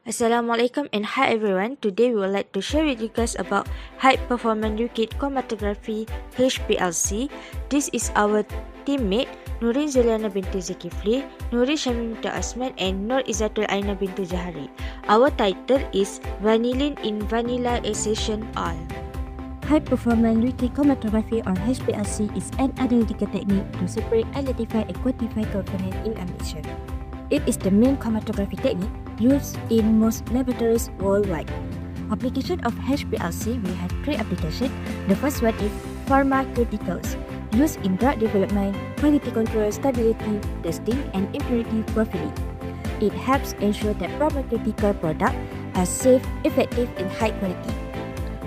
Assalamualaikum and hi everyone. Today we would like to share with you guys about high performance liquid chromatography HPLC. This is our teammate Nurin Zuliana binti Zulkifli, Nurin Shamim binti Asman and Nur Izzatul Aina binti Jahari. Our title is Vanillin in Vanilla Extraction Oil. High-performance liquid chromatography or HPLC is an analytical technique to separate, identify, and quantify components in a mixture. It is the main chromatography technique used in most laboratories worldwide. Application of HPLC, we have three applications. The first one is pharmaceuticals, used in drug development, quality control, stability testing, and impurity profiling. It helps ensure that pharmaceutical products are safe, effective, and high quality.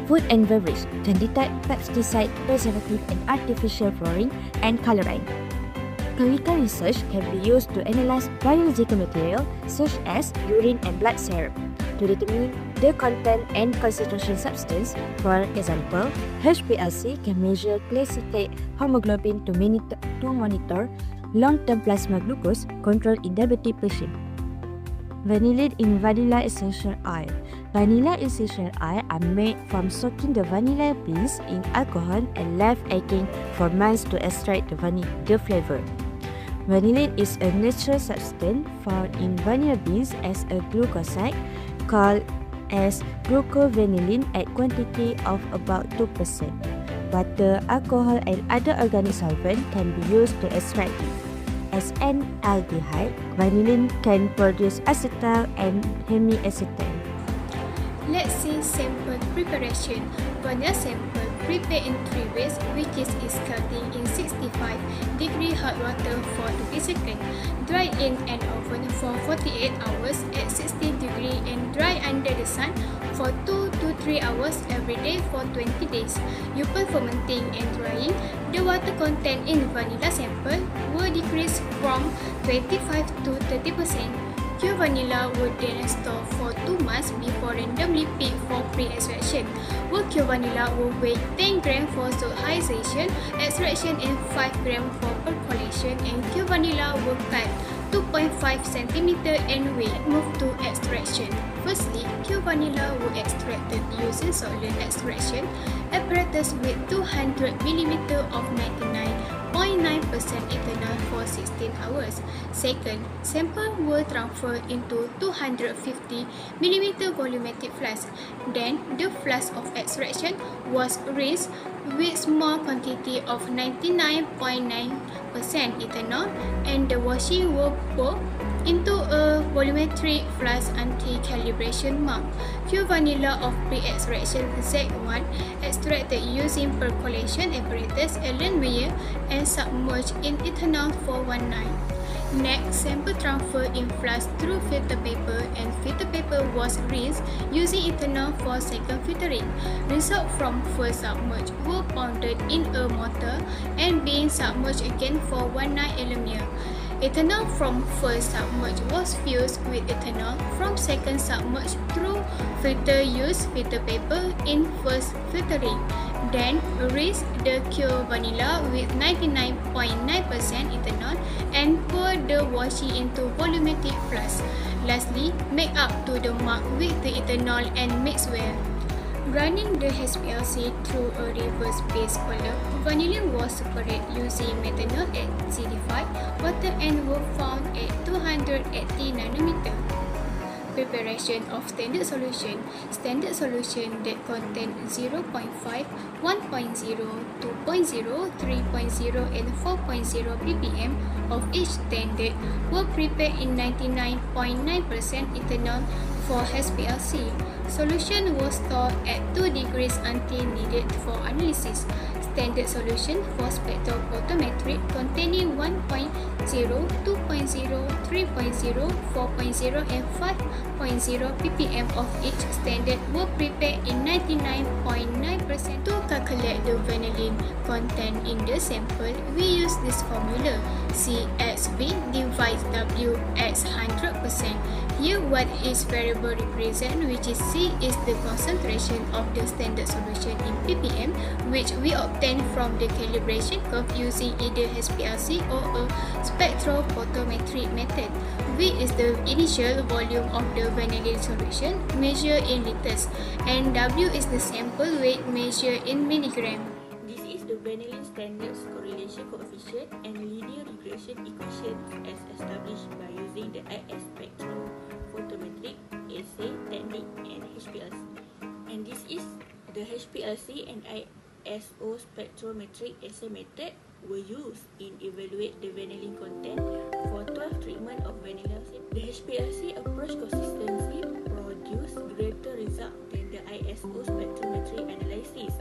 Food and beverage can detect pesticide, preservative, and artificial flooring and colorant. Clinical research can be used to analyze biological material such as urine and blood serum to determine the content and concentration substance. For example, HPLC can measure glycated hemoglobin to monitor long-term plasma glucose control in diabetic patients. Vanillin in vanilla essential oil. Vanilla essential oil are made from soaking the vanilla beans in alcohol and left aching for months to extract the flavor. Vanillin is a natural substance found in vanilla beans as a glucoside called as glucovanillin at quantity of about 2%. Butter, alcohol, and other organic solvents can be used to extract it. As an aldehyde, vanillin can produce acetal and hemiacetal. Let's see sample preparation. Vanilla sample prepared in 3 ways, which is scalding in 65-degree hot water for 30 seconds, dry in an oven for 48 hours at 60 degrees and dry under the sun for 2 to 3 hours every day for 20 days. Upon fermenting and drying, the water content in vanilla sample will decrease from 25 to 30%. Pure vanilla would then store for 2 months before randomly picked for pre-extraction. Pure vanilla will weigh 10 grams for solidization, extraction and 5 grams for percolation, and pure vanilla will cut 2.5 cm and weight. Move to extraction. Firstly, pure vanilla will extracted using solvent extraction apparatus with 200 ml of 99.9% ethanol for 16 hours. Second, sample will transfer into 250 ml volumetric flask. Then, the flask of extraction was rinsed with small quantity of 99.9% ethanol and the washing will pour into a volumetric flask until calibration mark. Pure vanilla of pre-extraction Z1 extracted using percolation apparatus Allen-Meyer and submerged in ethanol for 1 night. Next, sample transfer in flask through filter paper and filter paper was rinsed using ethanol for second filtering. Result from first submerge were pounded in a mortar and being submerged again for 1 night Allen-Meyer. Ethanol from first submerge was fused with ethanol from second submerge through filter use filter paper in first filtering. Then rinse the pure vanilla with 99.9% ethanol and pour the washing into volumetric flask. Lastly, make up to the mark with the ethanol and mix well. Running the HPLC through a reverse-based column, vanillin was separated using methanol at 0.5, water and were found at 280 nanometer. Preparation of standard solution. Standard solution that contain 0.5, 1.0, 2.0, 3.0 and 4.0 ppm of each standard were prepared in 99.9% ethanol for HPLC. Solution was stored at 2 degrees until needed for analysis. Standard solution for spectrophotometry containing 1.0, 2.0, 3.0, 4.0 and 5.0 ppm of each standard were prepared in 99.9%. To calculate the vanillin content in the sample, we use this formula. C as V divides W as 100%. Here what is variable represent, which is C is the concentration of the standard solution in ppm, which we obtain depend from the calibration curve using either HPLC or a spectrophotometric method. V is the initial volume of the vanillin solution measured in liters, and W is the sample weight measured in milligram. This is the vanillin standards correlation coefficient and linear regression equation as established by using the IS spectrophotometric assay technique and HPLC. And this is the HPLC and ISO spectrometric assay method were used in evaluate the vanillin content for 12 treatment of vanilla. The HPLC approach consistency produce greater result than the ISO spectrometric analysis.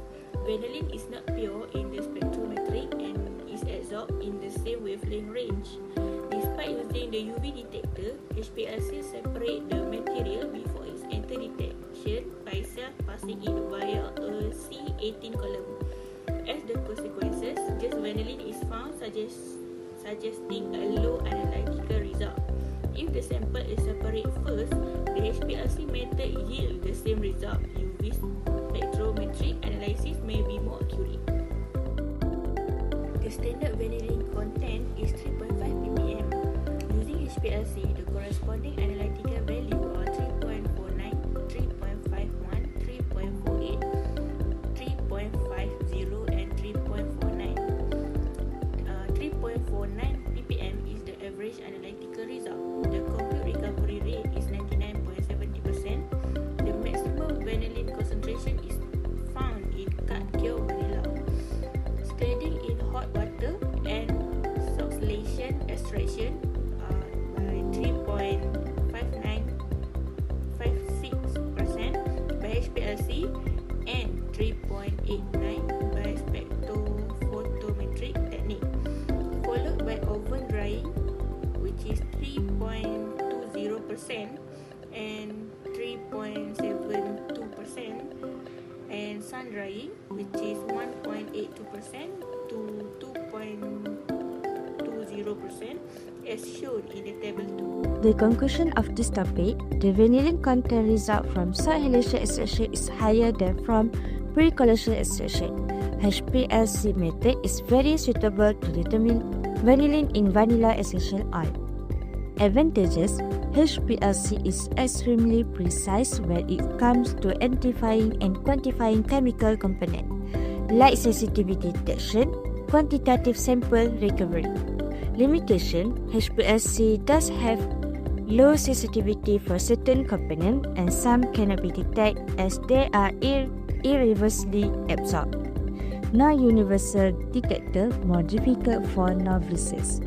Vanillin is not pure in the spectrometric and is absorbed in the same wavelength range. Despite using the UV detector, HPLC separate the material before its enter detection by self-passing it via a C18 column. As the consequences, just vanillin is found suggesting a low analytical result. If the sample is separated first, the HPLC method yield the same result. UV spectrometric analysis may be more accurate. The standard vanillin content is 3.5 ppm. Using HPLC, the corresponding analytical value are 3.49, 3.51, 3.48, 3.50 and 3.49. 3.49 ppm is the average analytical result. The compute recovery rate is 99.70%. The maximum vanillin concentration is found in cut-cure vanilla. Studying in hot water and succinylation extraction by 3.5956% by HPLC and 3.89 by spectrophotometric technique, followed by oven drying, which is 3.20% and 3.72%, and sun drying, which is 1.82% to 2.20%, as shown in the table 2. The conclusion of this topic, the vanillin content result from succinylation extraction is higher than from pre-coagulation extraction. HPLC method is very suitable to determine vanillin in vanilla extraction oil. Advantages: HPLC is extremely precise when it comes to identifying and quantifying chemical components, light sensitivity detection, quantitative sample recovery. Limitation: HPLC does have low sensitivity for certain components and some cannot be detected as they are irreversibly absorbed. Non-universal detector more difficult for novices.